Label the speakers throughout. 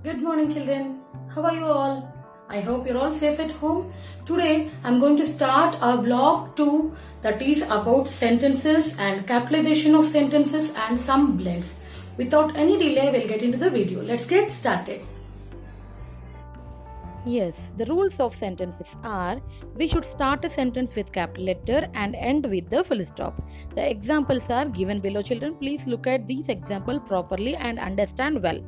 Speaker 1: Good morning, children. How are you all? I hope you're all safe at home. Today, I'm going to start our blog 2, that is about sentences and capitalization of sentences and some blends. Without any delay, we'll get into the video. Let's get started.
Speaker 2: Yes, the rules of sentences are we should start a sentence with capital letter and end with the full stop. The examples are given below, children. Please look at these examples properly and understand well.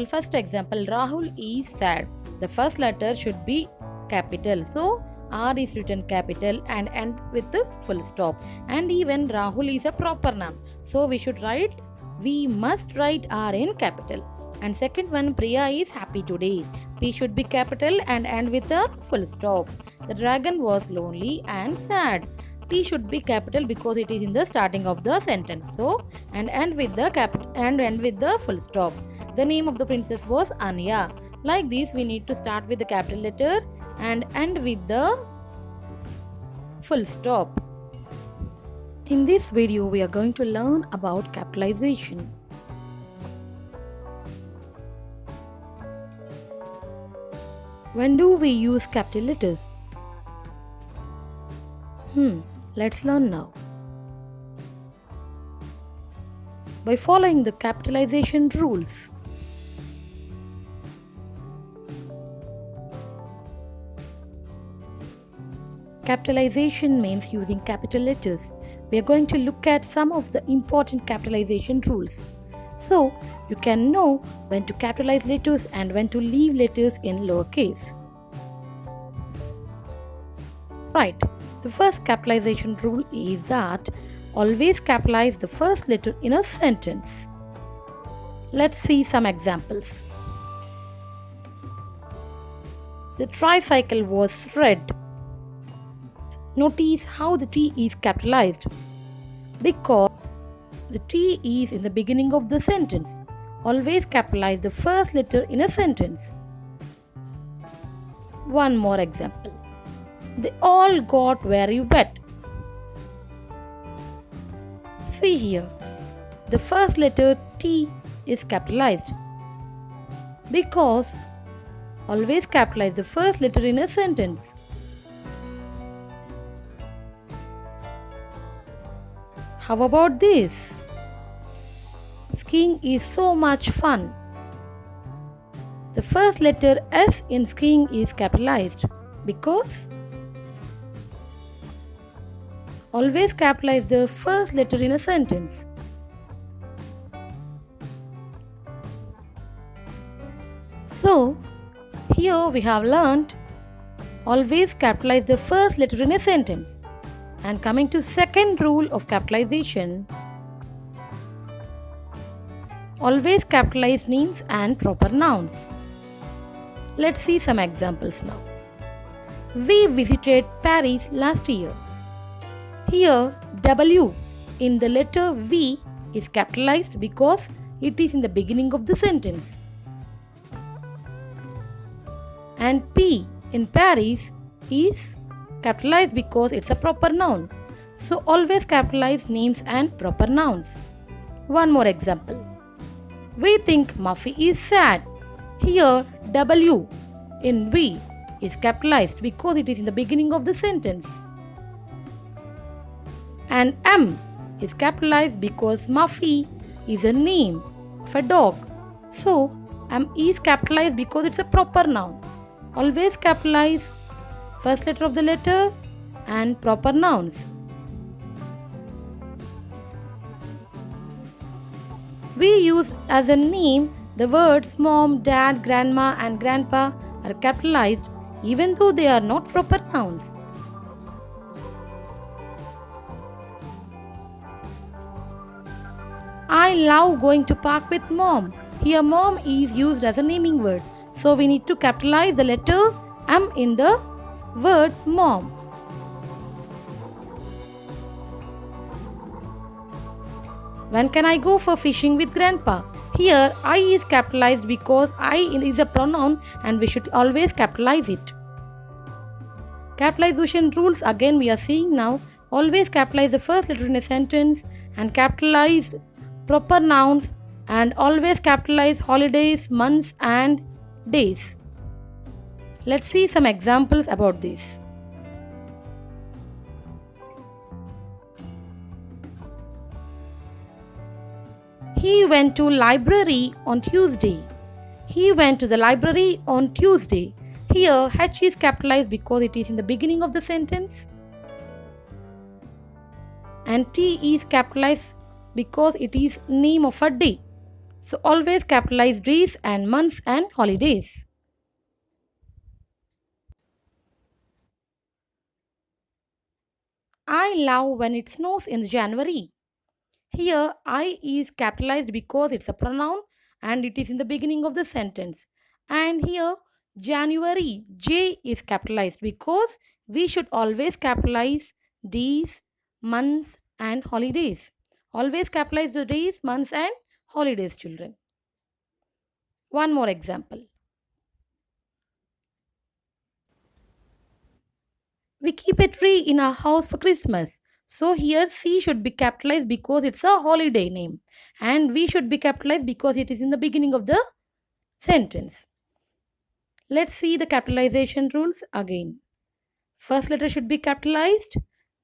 Speaker 2: First example, Rahul is sad. The first letter should be capital. So, R is written capital and end with the full stop. And even Rahul is a proper noun. So, we must write R in capital. And second one, Priya is happy today. P should be capital and end with a full stop. The dragon was lonely and sad. T should be capital because it is in the starting of the sentence. So, and end with the full stop. The name of the princess was Anya. Like this, we need to start with the capital letter and end with the full stop. In this video, we are going to learn about capitalization. When do we use capital letters? Let's learn now. By following the capitalization rules. Capitalization means using capital letters. We are going to look at some of the important capitalization rules. So, you can know when to capitalize letters and when to leave letters in lowercase. Right, the first capitalization rule is that always capitalize the first letter in a sentence. Let's see some examples. The tricycle was red. Notice how the T is capitalized because the T is in the beginning of the sentence. Always capitalize the first letter in a sentence. One more example. They all got very wet. See here, the first letter T is capitalized because always capitalize the first letter in a sentence. How about this? Skiing is so much fun. The first letter S in skiing is capitalized because always capitalize the first letter in a sentence. So, here we have learnt always capitalize the first letter in a sentence. And coming to second rule of capitalization, always capitalize names and proper nouns. Let's see some examples now. We visited Paris last year. Here, W in the letter V is capitalized because it is in the beginning of the sentence. And P in Paris is capitalized because it's a proper noun. So always capitalize names and proper nouns. One more example. We think Muffy is sad. Here W in V is capitalized because it is in the beginning of the sentence. And M is capitalized because Muffy is a name of a dog. So M is capitalized because it's a proper noun. Always capitalize first letter of the letter and proper nouns. We use as a name the words mom, dad, grandma and grandpa are capitalized even though they are not proper nouns. I love going to park with mom. Here mom is used as a naming word. So we need to capitalize the letter M in the word mom. When can I go for fishing with grandpa? Here I is capitalized because I is a pronoun and we should always capitalize it. Capitalization rules again we are seeing now. Always capitalize the first letter in a sentence and capitalize proper nouns and always capitalize holidays, months, and days. Let's see some examples about this. He went to library on Tuesday. He went to the library on Tuesday. Here, H is capitalized because it is in the beginning of the sentence, and T is capitalized because it is name of a day. So always capitalize days and months and holidays. I love when it snows in January. Here, I is capitalized because it's a pronoun and it is in the beginning of the sentence. And here, January, J is capitalized because we should always capitalize days, months, and holidays. Always capitalize the days, months, and holidays, children. One more example. We keep a tree in our house for Christmas. So here C should be capitalized because it's a holiday name, and V should be capitalized because it is in the beginning of the sentence. Let's see the capitalization rules again. First letter should be capitalized,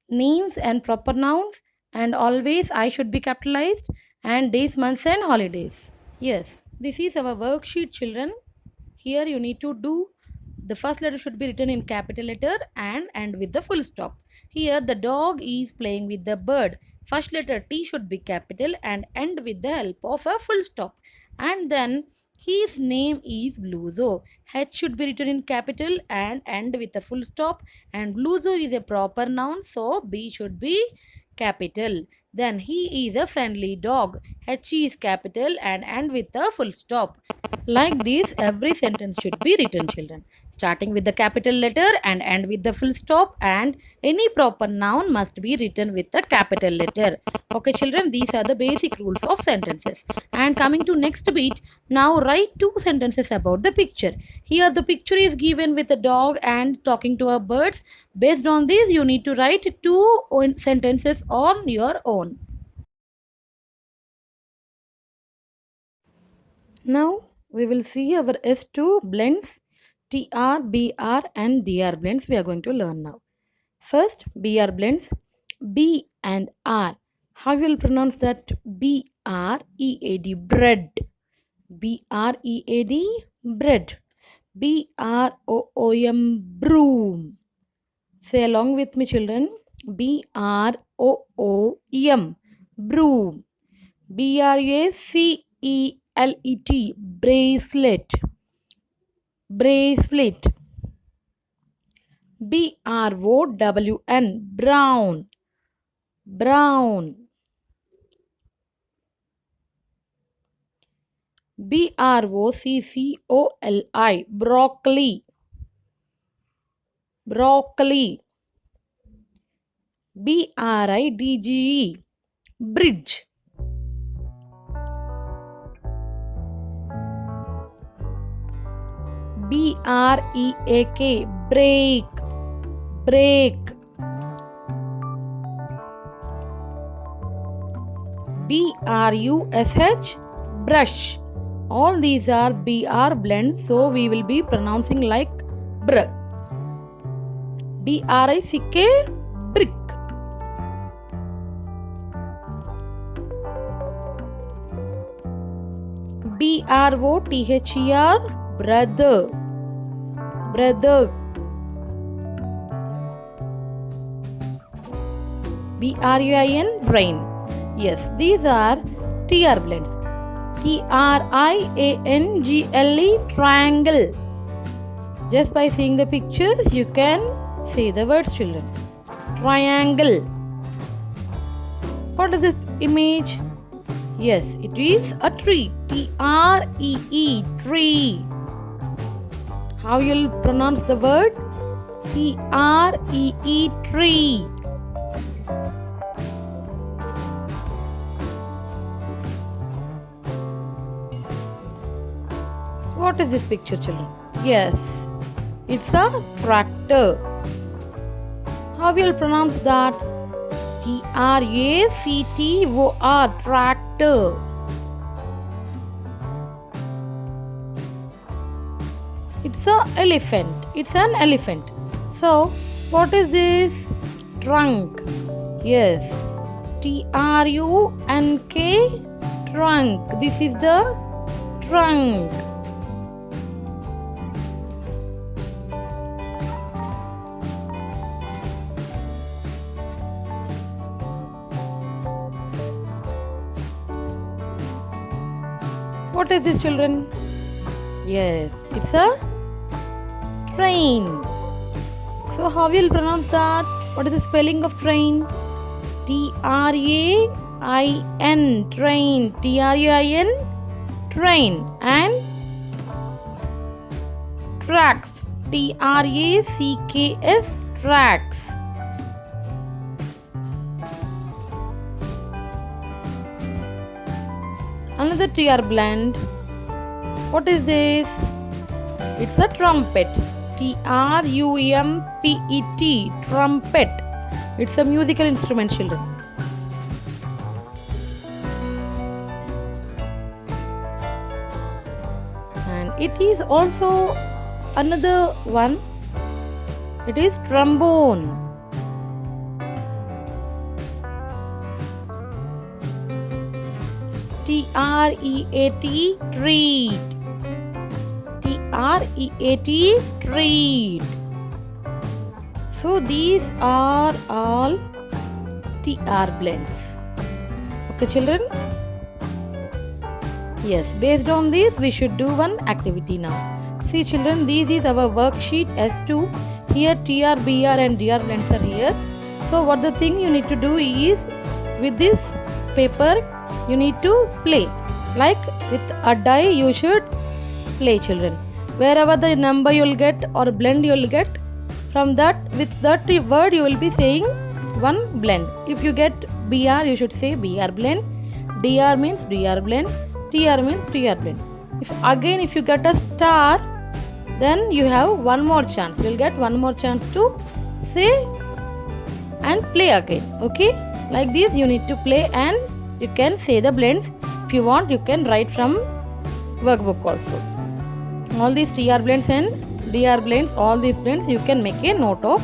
Speaker 2: names and proper nouns, and always I should be capitalized, and days, months, and holidays. Yes, this is our worksheet, children. Here you need to do the first letter should be written in capital letter and end with the full stop. Here the dog is playing with the bird. First letter T should be capital and end with the help of a full stop. And then his name is Bluzo. H should be written in capital and end with a full stop. And Bluzo is a proper noun, so B should be capital. Then he is a friendly dog. H is capital and end with a full stop. Like this, every sentence should be written, children. Starting with the capital letter and end with the full stop, and any proper noun must be written with the capital letter. Okay, children, these are the basic rules of sentences. And coming to next bit, now write 2 sentences about the picture. Here the picture is given with a dog and talking to a birds. Based on this, you need to write 2 sentences on your own. Now we will see our S2 blends, TR, BR and DR blends we are going to learn now. First, BR blends, B and R. How you will pronounce that? B-R-E-A-D, bread. B-R-E-A-D, bread. B-R-O-O-M, broom. Say along with me, children. B-R-O-O-M, broom. B-R-A-C-E-L-E-T, bracelet. Bracelet. B-R-O-W-N, brown. Brown. B-R-O-C-C-O-L-I, broccoli. Broccoli. B-R-I-D-G-E, bridge. B-R-E-A-K, break. Break. B-R-U-S-H, brush. All these are BR blends, so we will be pronouncing like br. B-R-I-C-K, brick. B-R-O-T-H-E-R, brother. Brother. B-R-U-I-N, brain. Yes, these are TR blends. T-R-I-A-N-G-L-E, triangle. Just by seeing the pictures, you can say the words, children. Triangle. What is the image? Yes, it is a tree. T-R-E-E, tree. How you'll pronounce the word? T-R-E-E, tree. What is this picture, children? Yes, it's a tractor. How will you pronounce that? T-R-A-C-T-O-R, tractor. It's a elephant. It's an elephant. So, what is this? Trunk. Yes. Trunk. Trunk. This is the trunk. What is this, children? Yes, it's a train. So how will you pronounce that? What is the spelling of train? Train. Train. Train. Train. And tracks. Tracks. Tracks. Another TR blend. What is this? It's a trumpet. Trumpet. Trumpet. It's a musical instrument, children. And it is also another one. It is trombone. Treat. Treat. Treat. So these are all TR blends. Okay, children? Yes, based on this, we should do one activity now. See, children, this is our worksheet S2. Here TR, BR and DR blends are here. So what the thing you need to do is, with this paper, you need to play. Like with a die, you should play, children. Wherever the number you will get or blend you will get, from that, with that word you will be saying one blend. If you get BR, you should say BR blend. DR means DR blend. TR means TR blend. If you get a star, then you have one more chance. You will get one more chance to say and play again. Okay? Like this, you need to play and you can say the blends. If you want, you can write from workbook also. All these TR blends and DR blends, all these blends, you can make a note of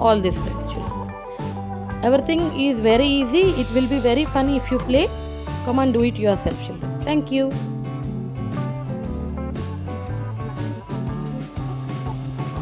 Speaker 2: all these blends, children. Everything is very easy. It will be very funny if you play. Come and do it yourself, children. Thank you.